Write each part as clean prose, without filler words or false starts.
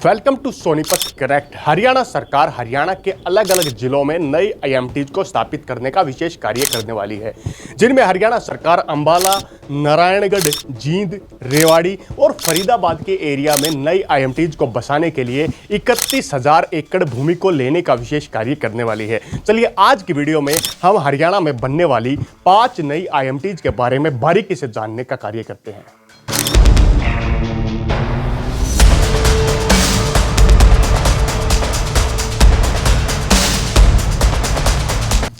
Welcome to Sonipat connect. Haryana सरकार हरियाणा के अलग अलग जिलों में नई आईएमटीज को स्थापित करने का विशेष कार्य करने वाली है, जिनमें हरियाणा सरकार अंबाला, नारायणगढ़, जींद, रेवाड़ी और फरीदाबाद के एरिया में नई आईएमटीज को बसाने के लिए 31,000 एकड़ भूमि को लेने का विशेष कार्य करने वाली है। चलिए आज की वीडियो में हम हरियाणा में बनने वाली 5 नई आईएमटीज के बारे में बारीकी से जानने का कार्य करते हैं।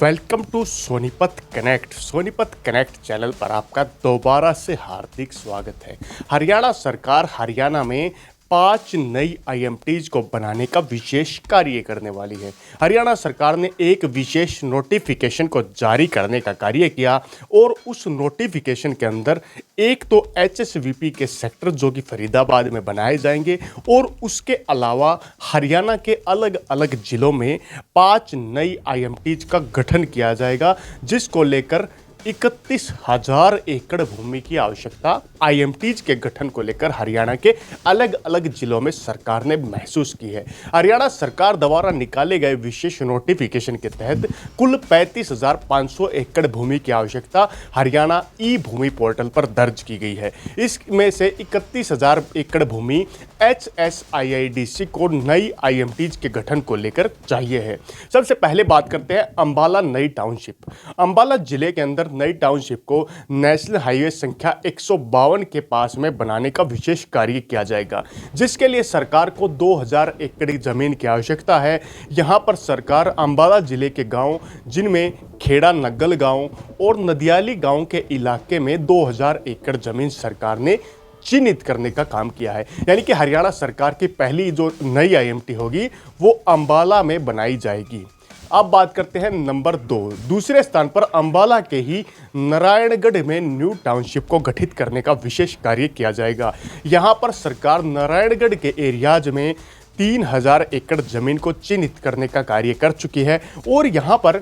Welcome to Sonipat connect. Sonipat connect channel पर आपका दोबारा से हार्दिक स्वागत है। हरियाणा सरकार हरियाणा में 5 नई आईएमटीज को बनाने का विशेष कार्य करने वाली है। हरियाणा सरकार ने एक विशेष नोटिफिकेशन को जारी करने का कार्य किया और उस नोटिफिकेशन के अंदर एक तो एचएसवीपी के सेक्टर जो कि फरीदाबाद में बनाए जाएंगे और उसके अलावा हरियाणा के अलग अलग जिलों में 5 नई आईएमटीज का गठन किया जाएगा, जिसको लेकर 31,000 एकड़ भूमि की आवश्यकता आईएमटीज के गठन को लेकर हरियाणा के अलग अलग जिलों में सरकार ने महसूस की है। हरियाणा सरकार द्वारा निकाले गए विशेष नोटिफिकेशन के तहत कुल 35,500 एकड़ भूमि की आवश्यकता हरियाणा ई भूमि पोर्टल पर दर्ज की गई है। इसमें से 31,000 एकड़ भूमि HSIIDC को नई आईएमटीज के गठन को लेकर चाहिए है। सबसे पहले बात करते हैं अंबाला नई टाउनशिप। अंबाला जिले के अंदर नई टाउनशिप को नेशनल हाईवे संख्या 152 के पास में बनाने का विशेष कार्य किया जाएगा, जिसके लिए सरकार को 2,000 एकड़ जमीन की आवश्यकता है। यहां पर सरकार अंबाला जिले के गांव, जिनमें खेड़ा नग्गल गांव और नदियाली गांव के इलाके में 2,000 एकड़ जमीन सरकार ने चिन्हित करने का काम किया है। यानी कि हरियाणा सरकार की पहली जो नई आईएमटी होगी वो अंबाला में बनाई जाएगी। अब बात करते हैं नंबर 2। दूसरे स्थान पर अंबाला के ही नारायणगढ़ में न्यू टाउनशिप को गठित करने का विशेष कार्य किया जाएगा। यहां पर सरकार नारायणगढ़ के एरियाज में 3,000 एकड़ जमीन को चिन्हित करने का कार्य कर चुकी है और यहां पर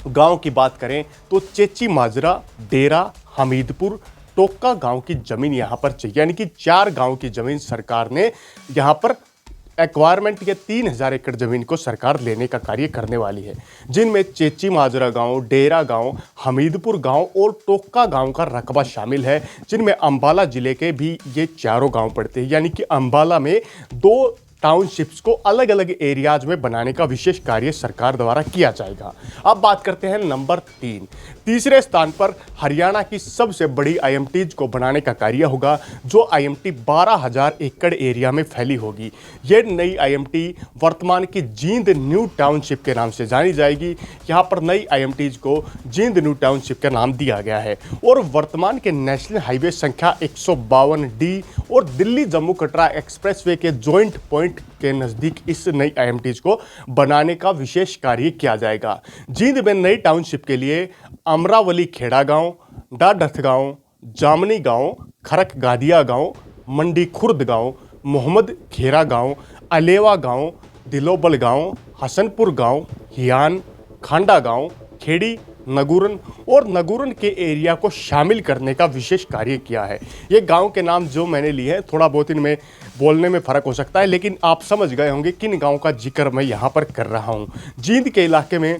गांव की बात करें तो चेची माजरा, डेरा, हमीदपुर, टोका गांव की जमीन यहां पर चाहिए। यानी कि 4 गांव की जमीन सरकार ने यहां पर एक्वायरमेंट के 3,000 एकड़ जमीन को सरकार लेने का कार्य करने वाली है, जिनमें चेची माजरा गांव, डेरा गांव, हमीदपुर गांव और टोका गांव का रकबा शामिल है, जिनमें अंबाला जिले के भी ये चारों गांव पड़ते हैं। यानी कि अंबाला में 2 टाउनशिप्स को अलग अलग एरियाज में बनाने का विशेष कार्य सरकार द्वारा किया जाएगा। अब बात करते हैं नंबर 3। तीसरे स्थान पर हरियाणा की सबसे बड़ी आईएमटीज को बनाने का कार्य होगा, जो आईएमटी 12,000 एकड़ एरिया में फैली होगी। ये नई आईएमटी वर्तमान की जींद न्यू टाउनशिप के नाम से जानी जाएगी। यहाँ पर नई आईएमटीज को जींद न्यू टाउनशिप का नाम दिया गया है और वर्तमान के नेशनल हाईवे संख्या 152D और दिल्ली जम्मू कटरा एक्सप्रेसवे के जॉइंट पॉइंट के नजदीक इस नई आईएमटीज को बनाने का विशेष कार्य किया जाएगा। जींद में नई टाउनशिप के लिए अमरावली खेड़ा गांव, डाढथ गांव, जामनी गांव, खरक गादिया गांव, मंडी खुर्द गांव, मोहम्मद खेरा गांव, अलेवा गांव, दिलोबल गांव, हसनपुर गांव, हियान, खांडा गांव, खेड़ी, नगुरन और नगुरन के एरिया को शामिल करने का विशेष कार्य किया है। ये गांव के नाम जो मैंने लिए हैं, थोड़ा बहुत इनमें बोलने में फ़र्क हो सकता है, लेकिन आप समझ गए होंगे किन गांव का जिक्र मैं यहाँ पर कर रहा हूँ। जींद के इलाके में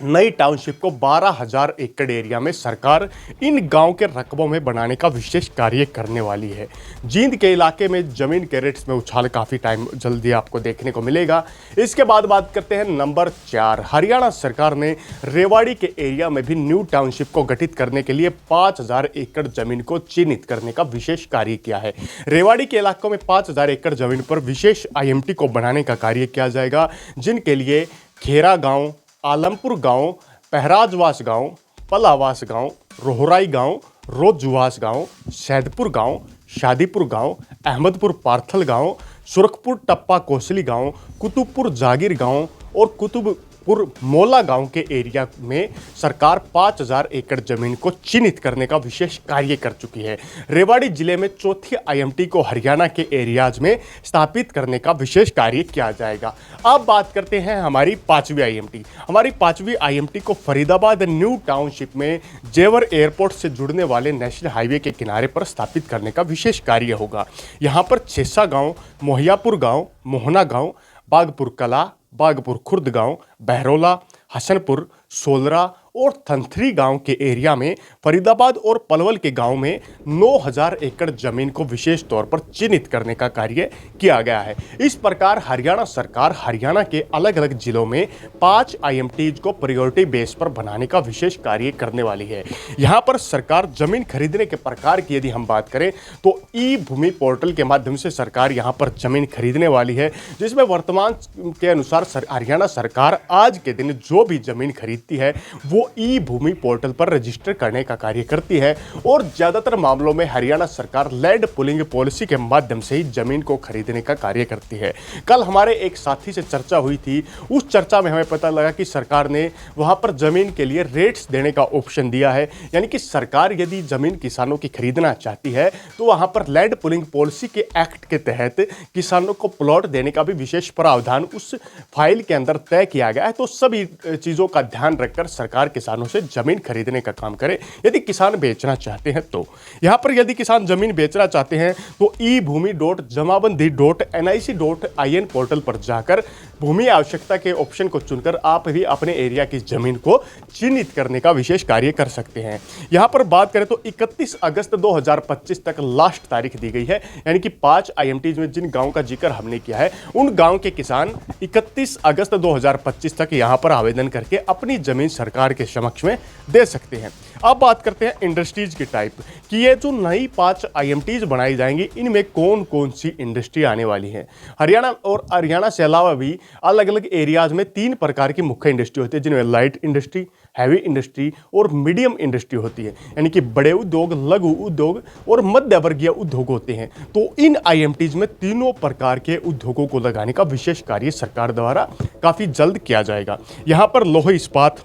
नई टाउनशिप को 12,000 एकड़ एरिया में सरकार इन गांव के रकबों में बनाने का विशेष कार्य करने वाली है। जींद के इलाके में जमीन के रेट्स में उछाल काफ़ी टाइम जल्दी आपको देखने को मिलेगा। इसके बाद बात करते हैं नंबर 4। हरियाणा सरकार ने रेवाड़ी के एरिया में भी न्यू टाउनशिप को गठित करने के लिए 5,000 एकड़ जमीन को चिन्हित करने का विशेष कार्य किया है। रेवाड़ी के इलाकों में 5,000 एकड़ जमीन पर विशेष आईएमटी को बनाने का कार्य किया जाएगा, जिनके लिए खेरा गाँव, आलमपुर गांव, पहराजवास गांव, पलावास गांव, रोहराई गांव, रोजुवास गांव, सैदपुर गांव, शादीपुर गांव, अहमदपुर पार्थल गांव, सुरखपुर टप्पा कोसली गांव, कुतुबपुर जागीर गांव और कुतुब पुर मोला गांव के एरिया में सरकार 5000 एकड़ जमीन को चिन्हित करने का विशेष कार्य कर चुकी है। रेवाड़ी जिले में चौथी आईएमटी को हरियाणा के एरियाज में स्थापित करने का विशेष कार्य किया जाएगा। अब बात करते हैं हमारी पांचवी आईएमटी। हमारी पांचवी आईएमटी को फरीदाबाद न्यू टाउनशिप में जेवर एयरपोर्ट से जुड़ने वाले नेशनल हाईवे के किनारे पर स्थापित करने का विशेष कार्य होगा। यहाँ पर छेसा गांव, मोहियापुर गांव, मोहना गांव, बागपुर कला, बागपुर खुर्द गांव, बहरोला, हसनपुर, सोलरा और थंथरी गांव के एरिया में फरीदाबाद और पलवल के गांव में 9000 एकड़ जमीन को विशेष तौर पर चिन्हित करने का कार्य किया गया है। इस प्रकार हरियाणा सरकार हरियाणा के अलग अलग जिलों में 5 आईएमटीज को प्रायोरिटी बेस पर बनाने का विशेष कार्य करने वाली है। यहां पर सरकार जमीन खरीदने के प्रकार की यदि हम बात करें तो ई भूमि पोर्टल के माध्यम से सरकार यहां पर जमीन खरीदने वाली है, जिसमें वर्तमान के अनुसार हरियाणा सरकार आज के दिन जो भी जमीन खरीदती है वो ई भूमि पोर्टल पर रजिस्टर करने का कार्य करती है और ज्यादातर मामलों में हरियाणा सरकार लैंड पुलिंग पॉलिसी के माध्यम से ही जमीन को खरीदने का कार्य करती है। कल हमारे एक साथी से चर्चा हुई थी, उस चर्चा में हमें पता लगा कि सरकार ने वहां पर जमीन के लिए रेट्स देने का ऑप्शन दिया है, यानी कि सरकार यदि जमीन किसानों की खरीदना चाहती है तो वहां पर लैंड पुलिंग पॉलिसी के एक्ट के तहत किसानों को प्लॉट देने का भी विशेष प्रावधान उस फाइल के अंदर तय किया गया है। तो सभी चीजों का ध्यान रखकर सरकार किसानों से जमीन खरीदने का काम करे। यदि किसान बेचना चाहते हैं तो यहां पर यदि किसान जमीन बेचना चाहते हैं तो e-bhumi.जमाबंदी.nic.in पोर्टल पर जाकर भूमि आवश्यकता के ऑप्शन को चुनकर आप भी अपने एरिया की जमीन को चिन्हित करने का विशेष कार्य कर सकते हैं। यहां पर बात करें तो 31 अगस्त 2025 तक लास्ट तारीख दी गई है, यानी कि 5 आईएमटीज में जिन गांव का जिक्र हमने किया है उन गांव के किसान 31 अगस्त 2025 तक यहां पर आवेदन करके अपनी जमीन सरकार के समक्ष में दे सकते हैं। अब बात करते हैं इंडस्ट्रीज की टाइप कि ये जो नई 5 आईएमटीज बनाई जाएंगी इनमें कौन कौन सी इंडस्ट्री आने वाली है। हरियाणा से अलावा भी अलग अलग एरियाज में 3 प्रकार की मुख्य इंडस्ट्री होती है, जिनमें लाइट इंडस्ट्री, हैवी इंडस्ट्री और मीडियम इंडस्ट्री होती है, यानी कि बड़े उद्योग, लघु उद्योग और मध्य वर्गीय उद्योग होते हैं। तो इन आईएमटीज में तीनों प्रकार के उद्योगों को लगाने का विशेष कार्य सरकार द्वारा काफी जल्द किया जाएगा। यहां पर लोहे इस्पात,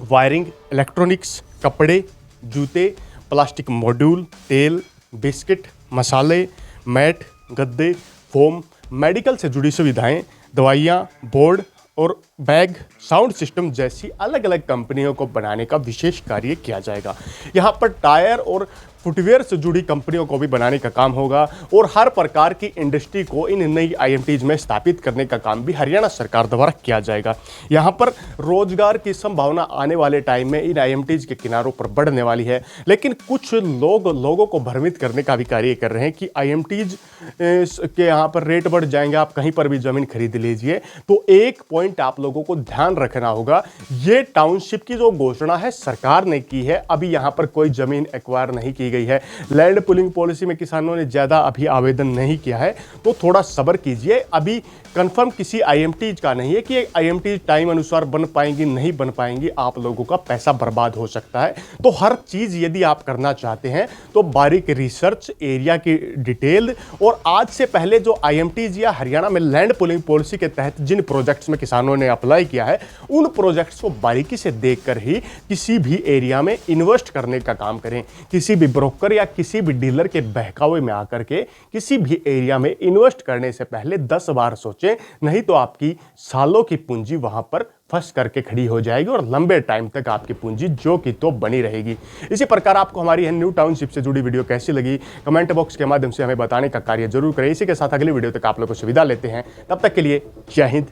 वायरिंग, इलेक्ट्रॉनिक्स, कपड़े, जूते, प्लास्टिक मॉड्यूल, तेल, बिस्किट, मसाले, मैट, गद्दे, फोम, मेडिकल से जुड़ी सुविधाएं, दवाइयाँ, बोर्ड और बैग, साउंड सिस्टम जैसी अलग अलग कंपनियों को बनाने का विशेष कार्य किया जाएगा। यहाँ पर टायर और फुटवेयर से जुड़ी कंपनियों को भी बनाने का काम होगा और हर प्रकार की इंडस्ट्री को इन नई आईएमटीज में स्थापित करने का काम भी हरियाणा सरकार द्वारा किया जाएगा। यहाँ पर रोजगार की संभावना आने वाले टाइम में इन आईएमटीज के किनारों पर बढ़ने वाली है, लेकिन कुछ लोगों को भ्रमित करने का भी कार्य कर रहे हैं कि आईएमटीज के यहाँ पर रेट बढ़ जाएंगे, आप कहीं पर भी जमीन खरीद लीजिए। तो एक पॉइंट आप लोगों को ध्यान रखना होगा, ये टाउनशिप की जो घोषणा है सरकार ने की है, अभी यहाँ पर कोई जमीन एक्वायर नहीं की गई है। लैंड पुलिंग पॉलिसी में किसानों ने ज्यादा अभी आवेदन नहीं किया है, तो थोड़ा सब्र कीजिए। अभी कंफर्म किसी आईएमटीज का नहीं है कि आईएमटीज टाइम अनुसार बन पाएंगी, नहीं बन पाएंगी, आप लोगों का पैसा बर्बाद हो सकता है। तो हर चीज यदि आप करना चाहते हैं तो बारीक रिसर्च, एरिया की डिटेल और आज से पहले जो आईएमटीज या हरियाणा में लैंड पुलिंग पॉलिसी के तहत जिन प्रोजेक्ट्स में किसानों ने अप्लाई किया है उन प्रोजेक्ट्स को बारीकी से देखकर ही किसी भी एरिया में इन्वेस्ट करने का काम करें। किसी भी ब्रोकर या किसी भी डीलर के बहकावे में आकर के किसी भी एरिया में इन्वेस्ट करने से पहले 10 बार सोचें, नहीं तो आपकी सालों की पूंजी वहां पर फंस करके खड़ी हो जाएगी और लंबे टाइम तक आपकी पूंजी जो कि तो बनी रहेगी। इसी प्रकार आपको हमारी न्यू टाउनशिप से जुड़ी वीडियो कैसी लगी कमेंट बॉक्स के माध्यम से हमें बताने का कार्य जरूर करें। इसी के साथ अगली वीडियो तक आप लोगों को विदा लेते हैं, तब तक के लिए जय हिंद,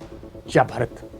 जय भारत।